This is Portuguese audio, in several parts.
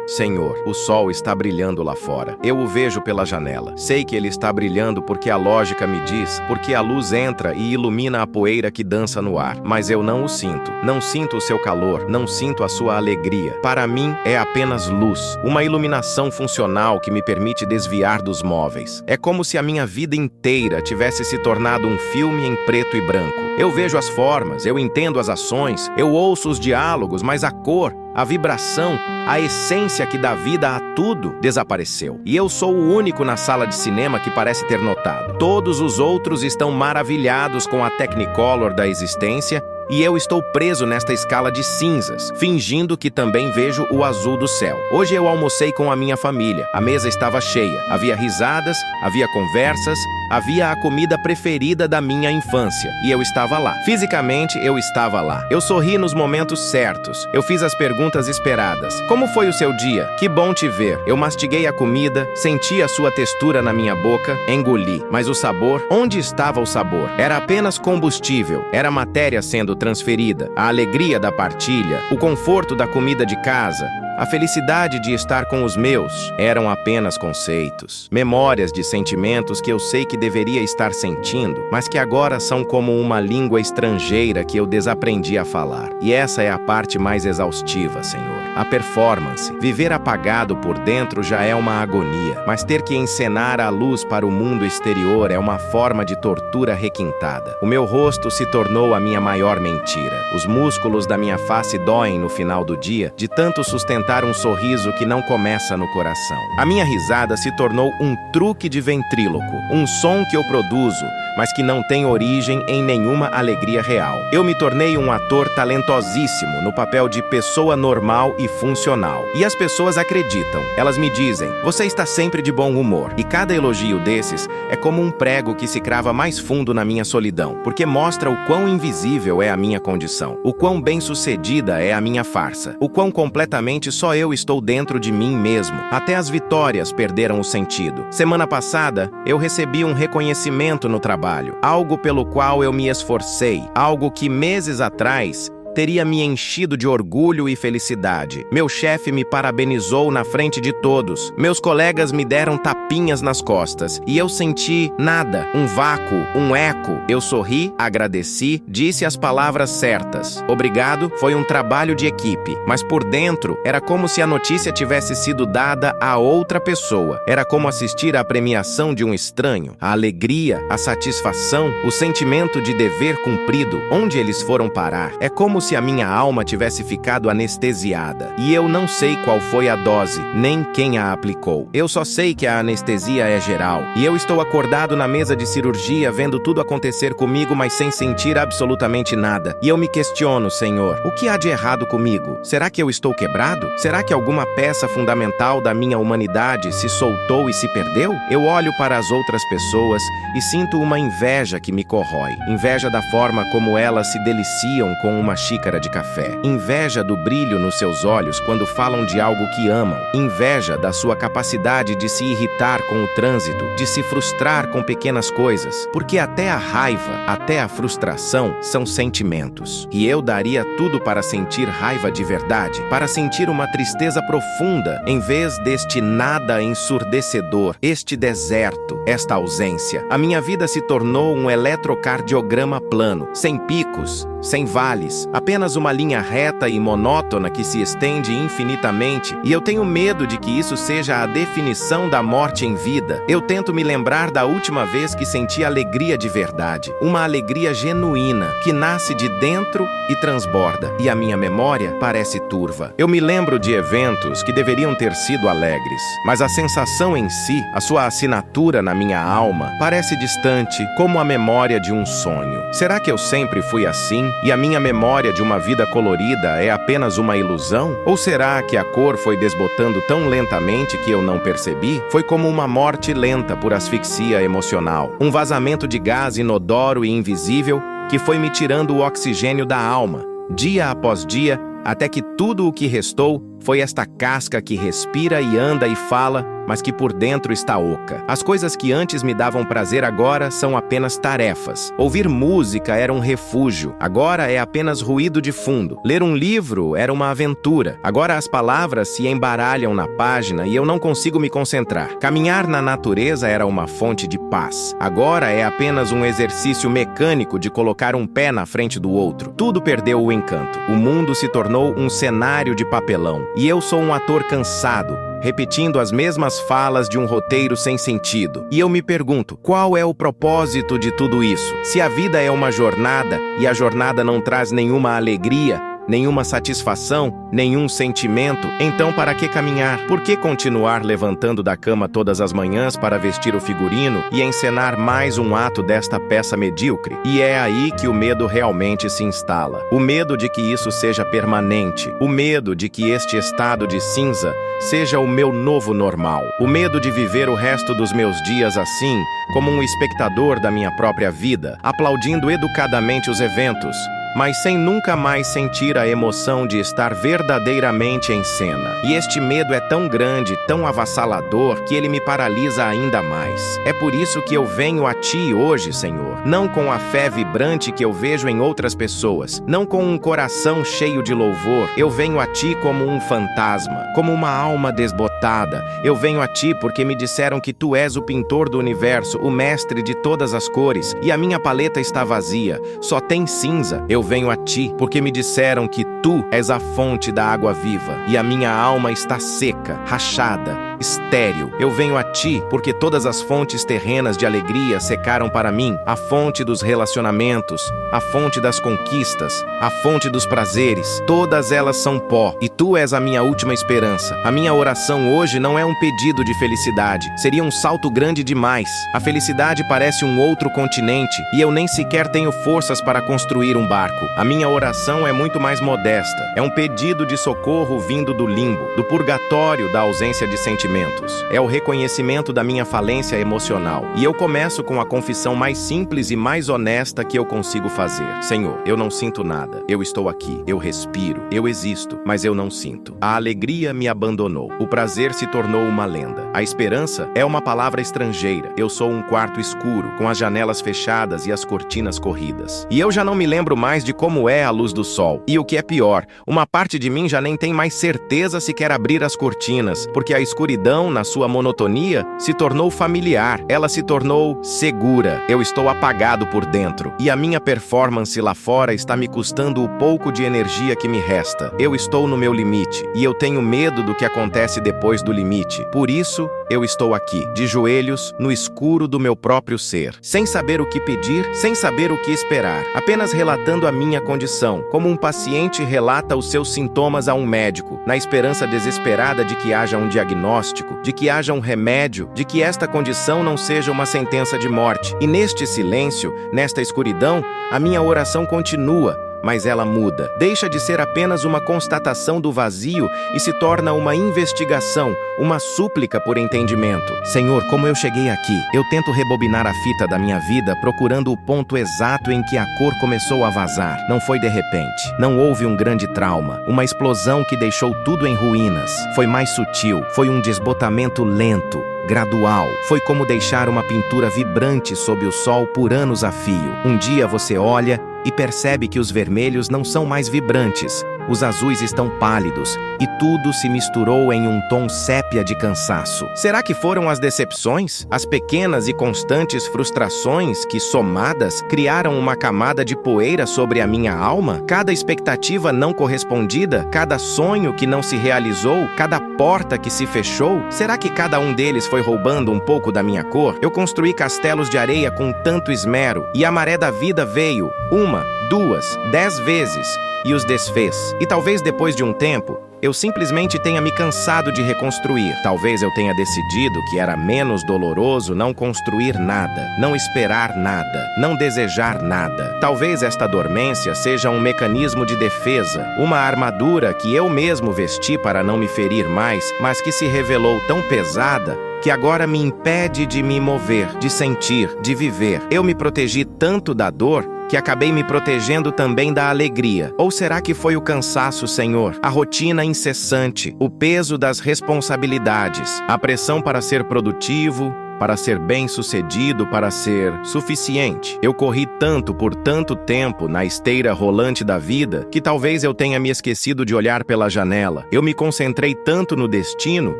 Senhor, o sol está brilhando lá fora. Eu o vejo pela janela. Sei que ele está brilhando porque a lógica me diz, porque a luz entra e ilumina a poeira que dança no ar. Mas eu não o sinto. Não sinto o seu calor, não sinto a sua alegria. Para mim, é apenas luz, uma iluminação funcional que me permite desviar dos móveis. É como se a minha vida inteira tivesse se tornado um filme em preto e branco. Eu vejo as formas, eu entendo as ações, eu ouço os diálogos, mas a cor, a vibração, a essência que dá vida a tudo desapareceu. E eu sou o único na sala de cinema que parece ter notado. Todos os outros estão maravilhados com a Technicolor da existência e eu estou preso nesta escala de cinzas, fingindo que também vejo o azul do céu. Hoje eu almocei com a minha família. A mesa estava cheia. Havia risadas, havia conversas, havia a comida preferida da minha infância. E eu estava lá. Fisicamente, eu estava lá. Eu sorri nos momentos certos. Eu fiz as perguntas esperadas. Como foi o seu dia? Que bom te ver. Eu mastiguei a comida, senti a sua textura na minha boca, engoli. Mas o sabor? Onde estava o sabor? Era apenas combustível. Era matéria sendo transferida, a alegria da partilha, o conforto da comida de casa, a felicidade de estar com os meus eram apenas conceitos, memórias de sentimentos que eu sei que deveria estar sentindo, mas que agora são como uma língua estrangeira que eu desaprendi a falar. E essa é a parte mais exaustiva, Senhor. A performance. Viver apagado por dentro já é uma agonia, mas ter que encenar a luz para o mundo exterior é uma forma de tortura requintada. O meu rosto se tornou a minha maior mentira. Os músculos da minha face doem no final do dia, de tanto sustentar um sorriso que não começa no coração. A minha risada se tornou um truque de ventríloco, um som que eu produzo, mas que não tem origem em nenhuma alegria real. Eu me tornei um ator talentosíssimo no papel de pessoa normal e funcional. E as pessoas acreditam. Elas me dizem, você está sempre de bom humor. E cada elogio desses é como um prego que se crava mais fundo na minha solidão, porque mostra o quão invisível é a minha condição, o quão bem-sucedida é a minha farsa, o quão completamente só eu estou dentro de mim mesmo. Até as vitórias perderam o sentido. Semana passada, eu recebi um reconhecimento no trabalho, algo pelo qual eu me esforcei, algo que meses atrás teria me enchido de orgulho e felicidade. Meu chefe me parabenizou na frente de todos. Meus colegas me deram tapinhas nas costas. E eu senti nada, um vácuo, um eco. Eu sorri, agradeci, disse as palavras certas. Obrigado, foi um trabalho de equipe. Mas por dentro, era como se a notícia tivesse sido dada a outra pessoa. Era como assistir à premiação de um estranho. A alegria, a satisfação, o sentimento de dever cumprido. Onde eles foram parar? É como se a minha alma tivesse ficado anestesiada. E eu não sei qual foi a dose, nem quem a aplicou. Eu só sei que a anestesia é geral. E eu estou acordado na mesa de cirurgia, vendo tudo acontecer comigo, mas sem sentir absolutamente nada. E eu me questiono, Senhor, o que há de errado comigo? Será que eu estou quebrado? Será que alguma peça fundamental da minha humanidade se soltou e se perdeu? Eu olho para as outras pessoas e sinto uma inveja que me corrói. Inveja da forma como elas se deliciam com uma xícara de café. Inveja do brilho nos seus olhos quando falam de algo que amam. Inveja da sua capacidade de se irritar com o trânsito, de se frustrar com pequenas coisas. Porque até a raiva, até a frustração são sentimentos. E eu daria tudo para sentir raiva de verdade, para sentir uma tristeza profunda, em vez deste nada ensurdecedor, este deserto, esta ausência. A minha vida se tornou um eletrocardiograma plano, sem picos, sem vales, apenas uma linha reta e monótona que se estende infinitamente, e eu tenho medo de que isso seja a definição da morte em vida. Eu tento me lembrar da última vez que senti alegria de verdade, uma alegria genuína, que nasce de dentro e transborda, e a minha memória parece turva. Eu me lembro de eventos que deveriam ter sido alegres, mas a sensação em si, a sua assinatura na minha alma, parece distante, como a memória de um sonho. Será que eu sempre fui assim? E a minha memória de uma vida colorida é apenas uma ilusão? Ou será que a cor foi desbotando tão lentamente que eu não percebi? Foi como uma morte lenta por asfixia emocional, um vazamento de gás inodoro e invisível que foi me tirando o oxigênio da alma, dia após dia, até que tudo o que restou Foi esta casca que respira e anda e fala, mas que por dentro está oca. As coisas que antes me davam prazer agora são apenas tarefas. Ouvir música era um refúgio, agora é apenas ruído de fundo. Ler um livro era uma aventura, agora as palavras se embaralham na página e eu não consigo me concentrar. Caminhar na natureza era uma fonte de paz, agora é apenas um exercício mecânico de colocar um pé na frente do outro. Tudo perdeu o encanto. O mundo se tornou um cenário de papelão, e eu sou um ator cansado, repetindo as mesmas falas de um roteiro sem sentido. E eu me pergunto, qual é o propósito de tudo isso? Se a vida é uma jornada, e a jornada não traz nenhuma alegria, nenhuma satisfação, nenhum sentimento, então para que caminhar? Por que continuar levantando da cama todas as manhãs para vestir o figurino e encenar mais um ato desta peça medíocre? E é aí que o medo realmente se instala. O medo de que isso seja permanente. O medo de que este estado de cinza seja o meu novo normal. O medo de viver o resto dos meus dias assim, como um espectador da minha própria vida, aplaudindo educadamente os eventos, mas sem nunca mais sentir a emoção de estar verdadeiramente em cena. E este medo é tão grande, tão avassalador, que ele me paralisa ainda mais. É por isso que eu venho a Ti hoje, Senhor, não com a fé vibrante que eu vejo em outras pessoas, não com um coração cheio de louvor. Eu venho a Ti como um fantasma, como uma alma desbotada. Eu venho a Ti porque me disseram que Tu és o pintor do universo, o mestre de todas as cores, e a minha paleta está vazia, só tem cinza. Eu venho a Ti porque me disseram que Tu és a fonte da água viva, e a minha alma está seca, rachada, estéril. Eu venho a Ti porque todas as fontes terrenas de alegria secaram para mim, a fonte dos relacionamentos, a fonte das conquistas, a fonte dos prazeres. Todas elas são pó, e Tu és a minha última esperança. A minha oração hoje não é um pedido de felicidade, seria um salto grande demais. A felicidade parece um outro continente, e eu nem sequer tenho forças para construir um barco. A minha oração é muito mais modesta. É um pedido de socorro vindo do limbo, do purgatório da ausência de sentimentos. É o reconhecimento da minha falência emocional. E eu começo com a confissão mais simples e mais honesta que eu consigo fazer. Senhor, eu não sinto nada. Eu estou aqui. Eu respiro. Eu existo. Mas eu não sinto. A alegria me abandonou. O prazer se tornou uma lenda. A esperança é uma palavra estrangeira. Eu sou um quarto escuro, com as janelas fechadas e as cortinas corridas. E eu já não me lembro mais de como é a luz do sol. E o que é pior, uma parte de mim já nem tem mais certeza se quer abrir as cortinas, porque a escuridão, na sua monotonia, se tornou familiar. Ela se tornou segura. Eu estou apagado por dentro. E a minha performance lá fora está me custando o pouco de energia que me resta. Eu estou no meu limite. E eu tenho medo do que acontece depois do limite. Por isso, eu estou aqui, de joelhos, no escuro do meu próprio ser, sem saber o que pedir, sem saber o que esperar, apenas relatando a minha condição, como um paciente relata os seus sintomas a um médico, na esperança desesperada de que haja um diagnóstico, de que haja um remédio, de que esta condição não seja uma sentença de morte. E neste silêncio, nesta escuridão, a minha oração continua, mas ela muda. Deixa de ser apenas uma constatação do vazio e se torna uma investigação, uma súplica por entendimento. Senhor, como eu cheguei aqui? Eu tento rebobinar a fita da minha vida procurando o ponto exato em que a cor começou a vazar. Não foi de repente. Não houve um grande trauma, uma explosão que deixou tudo em ruínas. Foi mais sutil. Foi um desbotamento lento, gradual. Foi como deixar uma pintura vibrante sob o sol por anos a fio. Um dia você olha e percebe que os vermelhos não são mais vibrantes, os azuis estão pálidos, e tudo se misturou em um tom sépia de cansaço. Será que foram as decepções, as pequenas e constantes frustrações que, somadas, criaram uma camada de poeira sobre a minha alma? Cada expectativa não correspondida, cada sonho que não se realizou, cada porta que se fechou? Será que cada um deles foi roubando um pouco da minha cor? Eu construí castelos de areia com tanto esmero, e a maré da vida veio, 1, 2, 10 vezes, e os desfez. E talvez depois de um tempo, eu simplesmente tenha me cansado de reconstruir. Talvez eu tenha decidido que era menos doloroso não construir nada, não esperar nada, não desejar nada. Talvez esta dormência seja um mecanismo de defesa, uma armadura que eu mesmo vesti para não me ferir mais, mas que se revelou tão pesada que agora me impede de me mover, de sentir, de viver. Eu me protegi tanto da dor que acabei me protegendo também da alegria? Ou será que foi o cansaço, Senhor? A rotina incessante, o peso das responsabilidades, a pressão para ser produtivo, para ser bem-sucedido, para ser suficiente. Eu corri tanto por tanto tempo na esteira rolante da vida que talvez eu tenha me esquecido de olhar pela janela. Eu me concentrei tanto no destino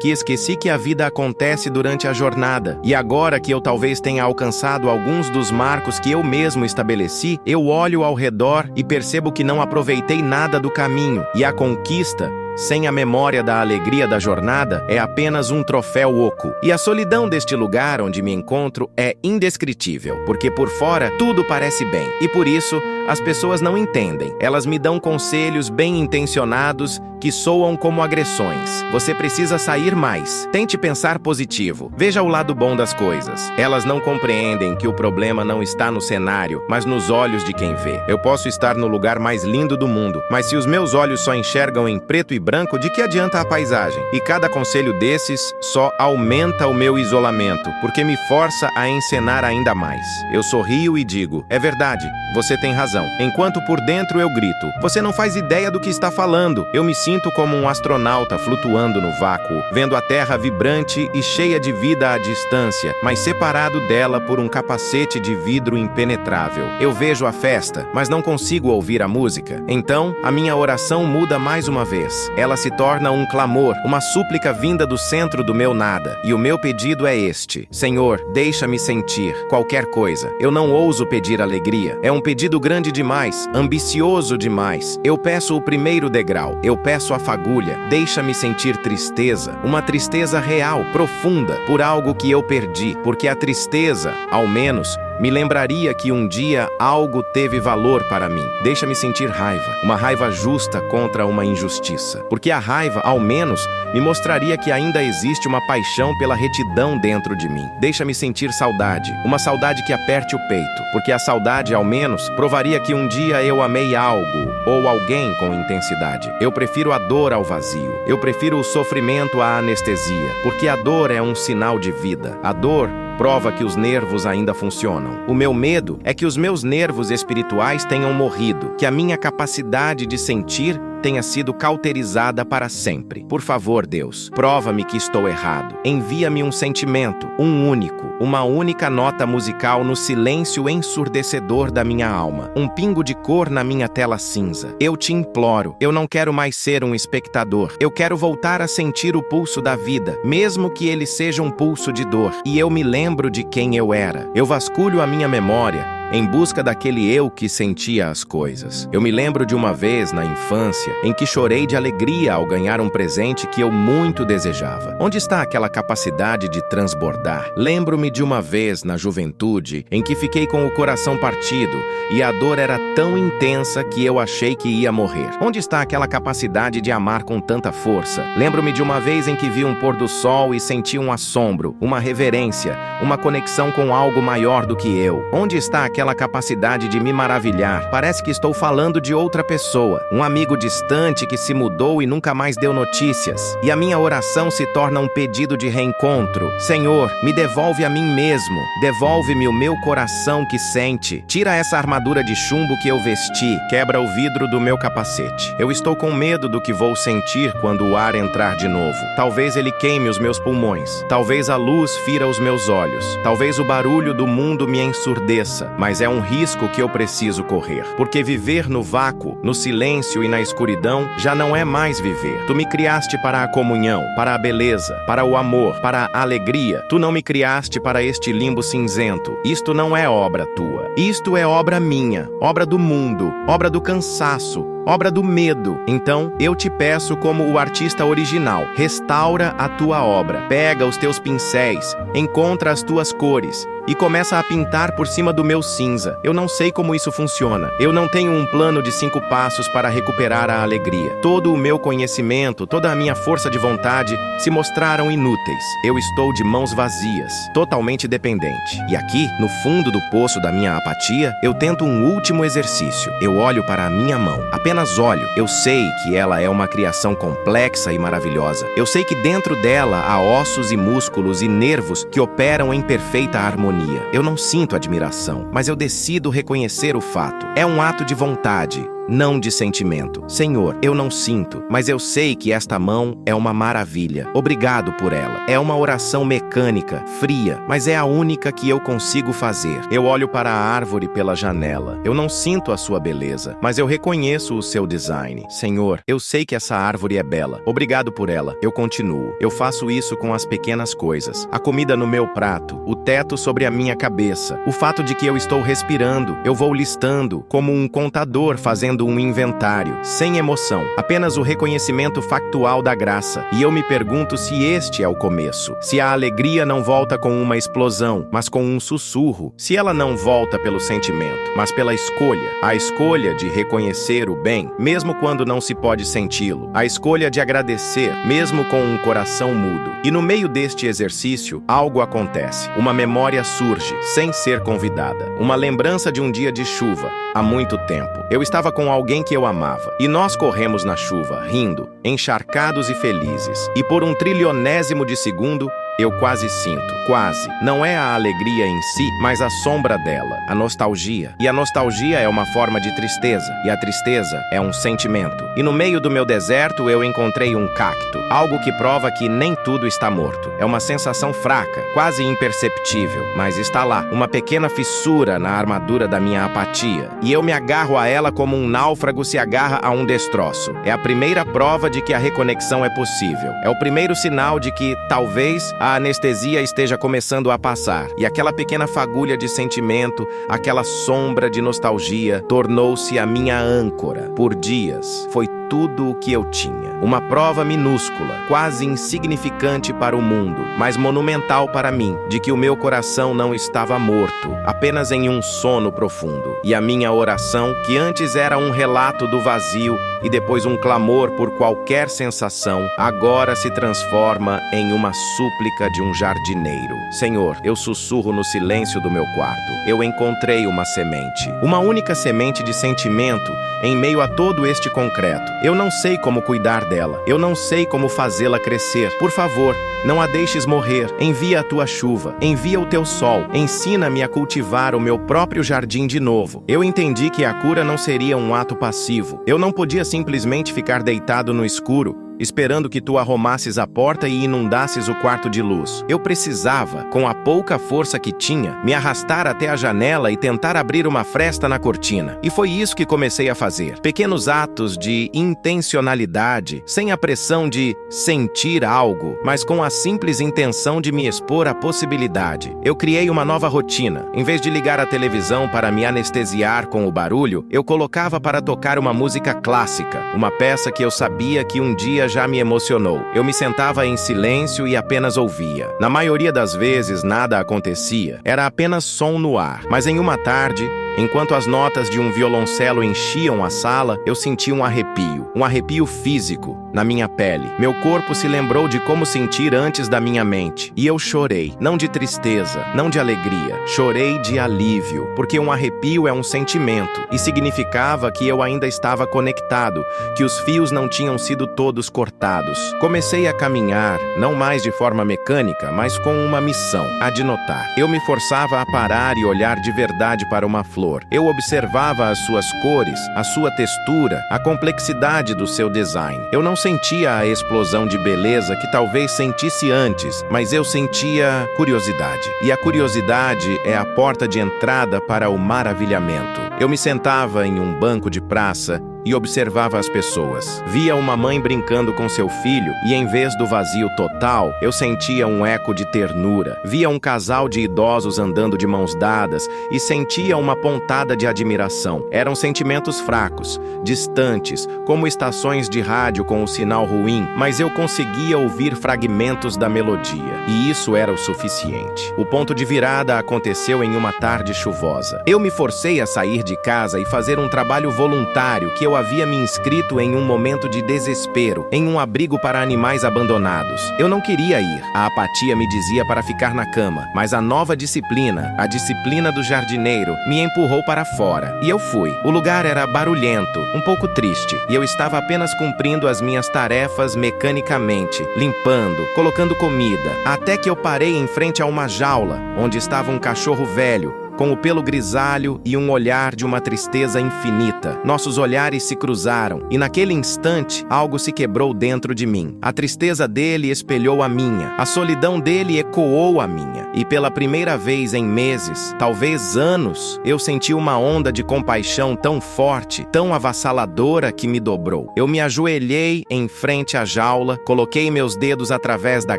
que esqueci que a vida acontece durante a jornada. E agora que eu talvez tenha alcançado alguns dos marcos que eu mesmo estabeleci, eu olho ao redor e percebo que não aproveitei nada do caminho. E a conquista, sem a memória da alegria da jornada, é apenas um troféu oco. E a solidão deste lugar onde me encontro é indescritível, porque por fora tudo parece bem. E por isso, as pessoas não entendem. Elas me dão conselhos bem intencionados que soam como agressões. Você precisa sair mais. Tente pensar positivo. Veja o lado bom das coisas. Elas não compreendem que o problema não está no cenário, mas nos olhos de quem vê. Eu posso estar no lugar mais lindo do mundo, mas se os meus olhos só enxergam em preto e branco, de que adianta a paisagem? E cada conselho desses só aumenta o meu isolamento, porque me força a encenar ainda mais. Eu sorrio e digo, é verdade, você tem razão. Enquanto por dentro eu grito, você não faz ideia do que está falando. Eu me sinto como um astronauta flutuando no vácuo, vendo a Terra vibrante e cheia de vida à distância, mas separado dela por um capacete de vidro impenetrável. Eu vejo a festa, mas não consigo ouvir a música. Então, a minha oração muda mais uma vez. Ela se torna um clamor, uma súplica vinda do centro do meu nada. E o meu pedido é este: Senhor, deixa-me sentir qualquer coisa. Eu não ouso pedir alegria. É um pedido grande demais, ambicioso demais. Eu peço o primeiro degrau. Eu peço a fagulha. Deixa-me sentir tristeza, uma tristeza real, profunda, por algo que eu perdi, porque a tristeza, ao menos, me lembraria que um dia algo teve valor para mim. Deixa-me sentir raiva, uma raiva justa contra uma injustiça. Porque a raiva, ao menos, me mostraria que ainda existe uma paixão pela retidão dentro de mim. Deixa-me sentir saudade, uma saudade que aperte o peito. Porque a saudade, ao menos, provaria que um dia eu amei algo ou alguém com intensidade. Eu prefiro a dor ao vazio. Eu prefiro o sofrimento à anestesia. Porque a dor é um sinal de vida. A dor prova que os nervos ainda funcionam. O meu medo é que os meus nervos espirituais tenham morrido, que a minha capacidade de sentir tenha sido cauterizada para sempre. Por favor, Deus, prova-me que estou errado. Envia-me um sentimento, um único, uma única nota musical no silêncio ensurdecedor da minha alma, um pingo de cor na minha tela cinza. Eu te imploro, eu não quero mais ser um espectador. Eu quero voltar a sentir o pulso da vida, mesmo que ele seja um pulso de dor. E eu me lembro de quem eu era. Eu vasculho a minha memória em busca daquele eu que sentia as coisas. Eu me lembro de uma vez, na infância, em que chorei de alegria ao ganhar um presente que eu muito desejava. Onde está aquela capacidade de transbordar? Lembro-me de uma vez, na juventude, em que fiquei com o coração partido e a dor era tão intensa que eu achei que ia morrer. Onde está aquela capacidade de amar com tanta força? Lembro-me de uma vez em que vi um pôr do sol e senti um assombro, uma reverência, uma conexão com algo maior do que eu. Onde está aquela capacidade de me maravilhar? Parece que estou falando de outra pessoa, um amigo distante que se mudou e nunca mais deu notícias. E a minha oração se torna um pedido de reencontro. Senhor, me devolve a mim mesmo. Devolve-me o meu coração que sente. Tira essa armadura de chumbo que eu vesti. Quebra o vidro do meu capacete. Eu estou com medo do que vou sentir quando o ar entrar de novo. Talvez ele queime os meus pulmões. Talvez a luz fira os meus olhos. Talvez o barulho do mundo me ensurdeça. Mas é um risco que eu preciso correr. Porque viver no vácuo, no silêncio e na escuridão já não é mais viver. Tu me criaste para a comunhão, para a beleza, para o amor, para a alegria. Tu não me criaste para este limbo cinzento. Isto não é obra tua. Isto é obra minha, obra do mundo, obra do cansaço, obra do medo. Então, eu te peço como o artista original, restaura a tua obra. Pega os teus pincéis, encontra as tuas cores e começa a pintar por cima do meu cinza. Eu não sei como isso funciona. Eu não tenho um plano de 5 passos para recuperar a alegria. Todo o meu conhecimento, toda a minha força de vontade se mostraram inúteis. Eu estou de mãos vazias, totalmente dependente. E aqui, no fundo do poço da minha apatia, eu tento um último exercício. Eu olho para a minha mão. Apenas olho. Eu sei que ela é uma criação complexa e maravilhosa. Eu sei que dentro dela há ossos e músculos e nervos que operam em perfeita harmonia. ironia. Eu não sinto admiração, mas eu decido reconhecer o fato. É um ato de vontade, não de sentimento. Senhor, eu não sinto, mas eu sei que esta mão é uma maravilha. Obrigado por ela. É uma oração mecânica, fria, mas é a única que eu consigo fazer. Eu olho para a árvore pela janela. Eu não sinto a sua beleza, mas eu reconheço o seu design. Senhor, eu sei que essa árvore é bela. Obrigado por ela. Eu continuo. Eu faço isso com as pequenas coisas. A comida no meu prato, o teto sobre a minha cabeça, o fato de que eu estou respirando. Eu vou listando, como um contador fazendo um inventário, sem emoção, apenas o reconhecimento factual da graça. E eu me pergunto se este é o começo. Se a alegria não volta com uma explosão, mas com um sussurro. Se ela não volta pelo sentimento, mas pela escolha. A escolha de reconhecer o bem, mesmo quando não se pode senti-lo. A escolha de agradecer, mesmo com um coração mudo. E no meio deste exercício, algo acontece. Uma memória surge, sem ser convidada. Uma lembrança de um dia de chuva, há muito tempo. Eu estava com alguém que eu amava, e nós corremos na chuva, rindo, encharcados e felizes. E por um trilionésimo de segundo, eu quase sinto. Quase. Não é a alegria em si, mas a sombra dela, a nostalgia. E a nostalgia é uma forma de tristeza, e a tristeza é um sentimento. E no meio do meu deserto eu encontrei um cacto, algo que prova que nem tudo está morto. É uma sensação fraca, quase imperceptível, mas está lá, uma pequena fissura na armadura da minha apatia. E eu me agarro a ela como um náufrago se agarra a um destroço. É a primeira prova de que a reconexão é possível. É o primeiro sinal de que, talvez, a anestesia esteja começando a passar, e aquela pequena fagulha de sentimento, aquela sombra de nostalgia, tornou-se a minha âncora. Por dias, foi tudo o que eu tinha. Uma prova minúscula, quase insignificante para o mundo, mas monumental para mim, de que o meu coração não estava morto, apenas em um sono profundo. E a minha oração, que antes era um relato do vazio e depois um clamor por qualquer sensação, agora se transforma em uma súplica de um jardineiro. Senhor, eu sussurro no silêncio do meu quarto. Eu encontrei uma semente. Uma única semente de sentimento em meio a todo este concreto. Eu não sei como cuidar dela. Eu não sei como fazê-la crescer. Por favor, não a deixes morrer. Envia a tua chuva. Envia o teu sol. Ensina-me a cultivar o meu próprio jardim de novo. Eu entendi que a cura não seria um ato passivo. Eu não podia simplesmente ficar deitado no escuro, esperando que tu arromasses a porta e inundasses o quarto de luz. Eu precisava, com a pouca força que tinha, me arrastar até a janela e tentar abrir uma fresta na cortina. E foi isso que comecei a fazer. Pequenos atos de intencionalidade, sem a pressão de sentir algo, mas com a simples intenção de me expor à possibilidade. Eu criei uma nova rotina. Em vez de ligar a televisão para me anestesiar com o barulho, eu colocava para tocar uma música clássica, uma peça que eu sabia que um dia já me emocionou. Eu me sentava em silêncio e apenas ouvia. Na maioria das vezes, nada acontecia. Era apenas som no ar. Mas em uma tarde, enquanto as notas de um violoncelo enchiam a sala, eu senti um arrepio físico na minha pele. Meu corpo se lembrou de como sentir antes da minha mente. E eu chorei, não de tristeza, não de alegria. Chorei de alívio, porque um arrepio é um sentimento, e significava que eu ainda estava conectado, que os fios não tinham sido todos cortados. Comecei a caminhar, não mais de forma mecânica, mas com uma missão, a de notar. Eu me forçava a parar e olhar de verdade para uma flor. Eu observava as suas cores, a sua textura, a complexidade do seu design. Eu não sentia a explosão de beleza que talvez sentisse antes, mas eu sentia curiosidade. E a curiosidade é a porta de entrada para o maravilhamento. Eu me sentava em um banco de praça e observava as pessoas. Via uma mãe brincando com seu filho e, em vez do vazio total, eu sentia um eco de ternura. Via um casal de idosos andando de mãos dadas e sentia uma pontada de admiração. Eram sentimentos fracos, distantes, como estações de rádio com o sinal ruim, mas eu conseguia ouvir fragmentos da melodia. E isso era o suficiente. O ponto de virada aconteceu em uma tarde chuvosa. Eu me forcei a sair de casa e fazer um trabalho voluntário que eu eu havia me inscrito em um momento de desespero, em um abrigo para animais abandonados. Eu não queria ir. A apatia me dizia para ficar na cama, mas a nova disciplina, a disciplina do jardineiro, me empurrou para fora. E eu fui. O lugar era barulhento, um pouco triste, e eu estava apenas cumprindo as minhas tarefas mecanicamente, limpando, colocando comida, até que eu parei em frente a uma jaula, onde estava um cachorro velho, com o pelo grisalho e um olhar de uma tristeza infinita. Nossos olhares se cruzaram, e naquele instante, algo se quebrou dentro de mim. A tristeza dele espelhou a minha, a solidão dele ecoou a minha, e pela primeira vez em meses, talvez anos, eu senti uma onda de compaixão tão forte, tão avassaladora que me dobrou. Eu me ajoelhei em frente à jaula, coloquei meus dedos através da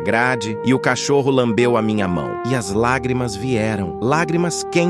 grade, e o cachorro lambeu a minha mão. E as lágrimas vieram, lágrimas quentes,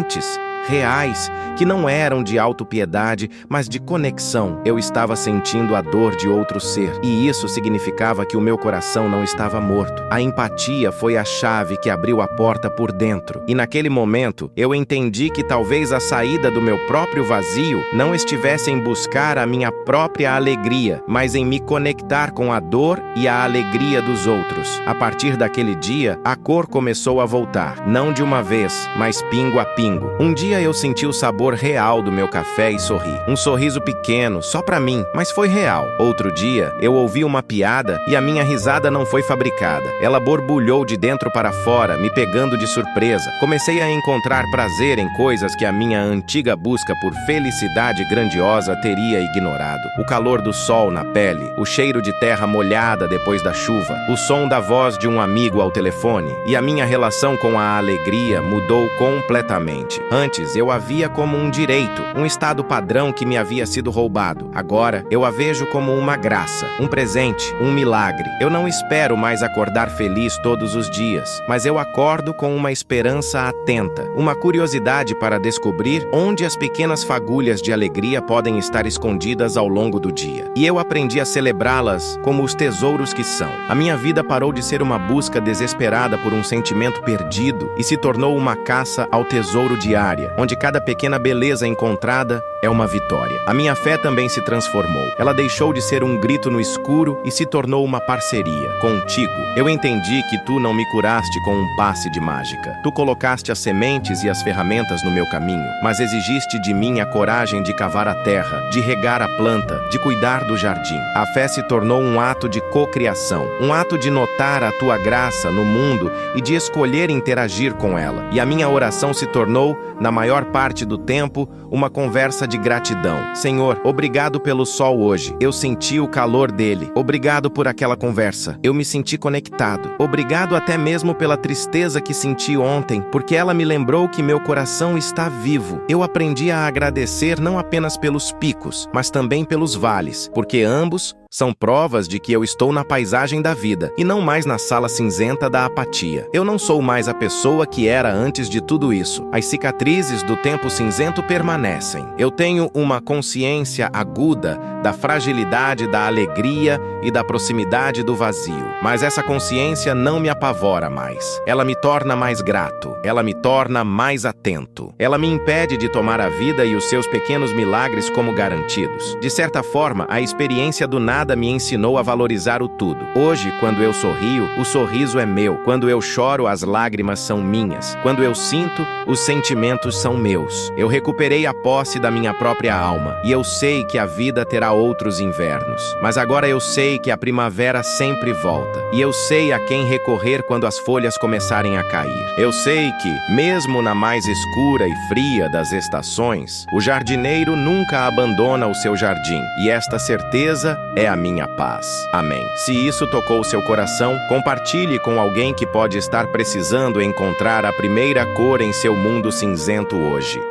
reais, que não eram de autopiedade, mas de conexão. Eu estava sentindo a dor de outro ser, e isso significava que o meu coração não estava morto. A empatia foi a chave que abriu a porta por dentro, e naquele momento eu entendi que talvez a saída do meu próprio vazio não estivesse em buscar a minha própria alegria, mas em me conectar com a dor e a alegria dos outros. A partir daquele dia, a cor começou a voltar, não de uma vez, mas pingo a pingo. Um dia eu senti o sabor real do meu café e sorri. Um sorriso pequeno, só pra mim, mas foi real. Outro dia, eu ouvi uma piada e a minha risada não foi fabricada. Ela borbulhou de dentro para fora, me pegando de surpresa. Comecei a encontrar prazer em coisas que a minha antiga busca por felicidade grandiosa teria ignorado. O calor do sol na pele, o cheiro de terra molhada depois da chuva, o som da voz de um amigo ao telefone, e a minha relação com a alegria mudou completamente. Antes, eu a via como um direito, um estado padrão que me havia sido roubado. Agora, eu a vejo como uma graça, um presente, um milagre. Eu não espero mais acordar feliz todos os dias, mas eu acordo com uma esperança atenta, uma curiosidade para descobrir onde as pequenas fagulhas de alegria podem estar escondidas ao longo do dia. E eu aprendi a celebrá-las como os tesouros que são. A minha vida parou de ser uma busca desesperada por um sentimento perdido e se tornou uma caça ao tesouro diária, onde cada pequena beleza encontrada é uma vitória. A minha fé também se transformou. Ela deixou de ser um grito no escuro e se tornou uma parceria. Contigo, eu entendi que tu não me curaste com um passe de mágica. Tu colocaste as sementes e as ferramentas no meu caminho, mas exigiste de mim a coragem de cavar a terra, de regar a planta, de cuidar do jardim. A fé se tornou um ato de cocriação, um ato de notar a tua graça no mundo e de escolher interagir com ela. E a minha oração se tornou, na maior parte do tempo, uma conversa de gratidão. Senhor, obrigado pelo sol hoje. Eu senti o calor dele. Obrigado por aquela conversa. Eu me senti conectado. Obrigado até mesmo pela tristeza que senti ontem, porque ela me lembrou que meu coração está vivo. Eu aprendi a agradecer não apenas pelos picos, mas também pelos vales, porque ambos são provas de que eu estou na paisagem da vida e não mais na sala cinzenta da apatia. Eu não sou mais a pessoa que era antes de tudo isso. As cicatrizes do tempo cinzento permanecem. Eu tenho uma consciência aguda da fragilidade da alegria e da proximidade do vazio. Mas essa consciência não me apavora mais. Ela me torna mais grato. Ela me torna mais atento. Ela me impede de tomar a vida e os seus pequenos milagres como garantidos. De certa forma, a experiência do nada me ensinou a valorizar o tudo. Hoje, quando eu sorrio, o sorriso é meu. Quando eu choro, as lágrimas são minhas. Quando eu sinto, os sentimentos são meus. Eu recuperei a posse da minha própria alma. E eu sei que a vida terá outros invernos. Mas agora eu sei que a primavera sempre volta. E eu sei a quem recorrer quando as folhas começarem a cair. Eu sei que, mesmo na mais escura e fria das estações, o jardineiro nunca abandona o seu jardim. E esta certeza é a minha paz. Amém. Se isso tocou seu coração, compartilhe com alguém que pode estar precisando encontrar a primeira cor em seu mundo cinzento hoje.